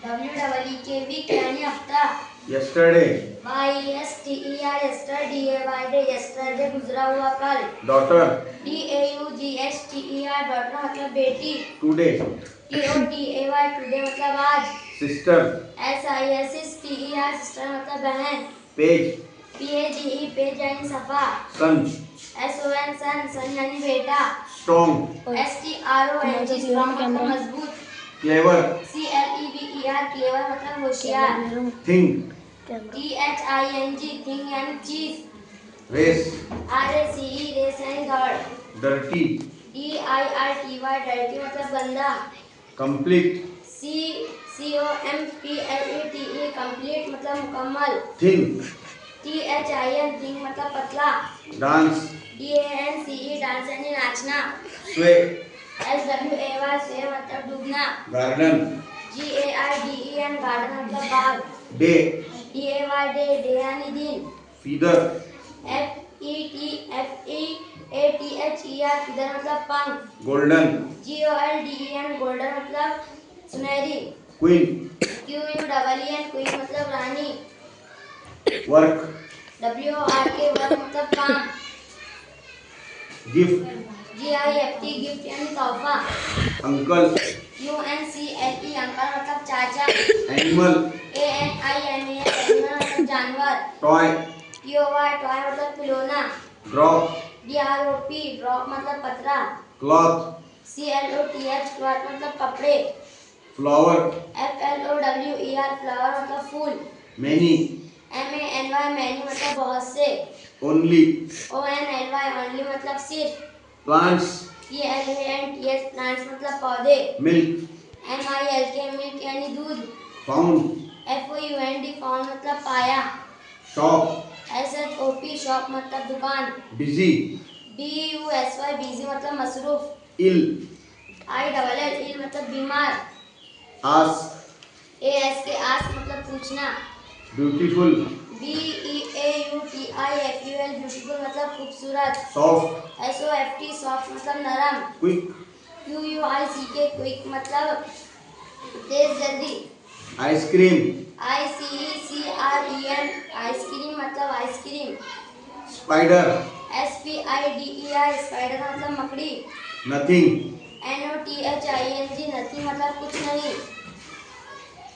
WEEK यानी हफ्ता। yesterday, YESTER yesterday गुजरा हुआ कल। daughter, DAUGHTER डॉटर मतलब बेटी। today, TOTAY टुडे मतलब आज। sister, SISTER सिस्टर मतलब बहन। page, PAGE पेज यानी सफा। son, SON सन यानी बेटा। strong, STRONG स्ट्रॉन्ग मतलब मजबूत। clever, CLEVER क्लेवर मतलब होशियार। think, THING थिंग यानी चीज। race, RACE रेस यानी दौड़। dirty, DIRTY डर्टी मतलब गंदा। complete, COMPLETE कंप्लीट मतलब मुकम्मल। thin, THIN थिंग मतलब पतला। dance, DANCE डांस यानी नाचना। sway, SWAY स्वे मतलब डूबना। garden, GARDEN गार्डन मतलब बाग। day, DAY डे यानी दिन। feather, FEATHER फिदर मतलब पंख। golden, GOLDEN गोल्डन मतलब सुनहरी। queen, QUEEN क्वीन मतलब रानी। work, WORK वर्क मतलब काम। gift, GIFT गिफ्ट यानी तोहफा। uncle, UNCLE अंकल मतलब चाचा। animal, ANIMAL एनिमल मतलब जानवर। toy, TOY टॉय मतलब खिलौना। drop, DROP ड्रॉप मतलब पतरा। cloth, CLOTH क्लॉथ मतलब कपड़े। flower, FLOWER फ्लावर मतलब फूल। many, MANY मैनी मतलब बहुत से। only, ONLY ओनली मतलब सिर्फ। plants, PLANTS प्लांट्स मतलब पौधे। milk, MILK मिल्क यानी दूध। found, FOUND फाउंड मतलब पाया। shop, SHOP शॉप मतलब दुकान। busy, BUSY बिजी मतलब मसरूफ। ill, ILL मतलब बीमार। ask, ASK आस्क मतलब पूछना। beautiful, BEAUTIFUL ब्यूटीफुल मतलब खूबसूरत। soft, SOFT सॉफ्ट मतलब नरम। quick, QUICK क्विक मतलब तेज जल्दी। ice cream, ICECREM आइसक्रीम मतलब आइसक्रीम। spider, SPIDER स्पाइडर मतलब मकड़ी। nothing, NOTHING नथिंग मतलब कुछ नहीं।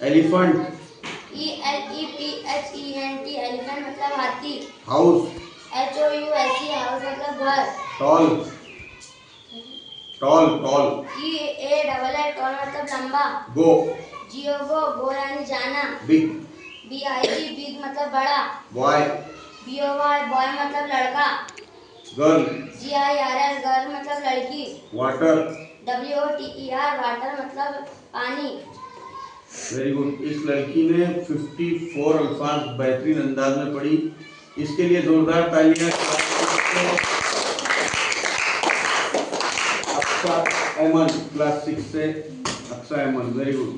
elephant, ELEPHENT एलिफेंट मतलब हाथी। house, HOUSE हाउस मतलब घर। tall, tall, tall, TALL tall मतलब लंबा। go, गो यानी जाना। big, BIG बिग मतलब बड़ा। boy, BOY बॉय मतलब लड़का। girl, GIRL गर्ल मतलब लड़की। water, WOTER वाटर मतलब पानी। Very good. इस लड़की ने 54 अल्फाज बेहतरीन अंदाज में पढ़ी। इसके लिए जोरदार तालियां। अक्सा अहमद क्लास 6 से। Aqsa Ahmad very good.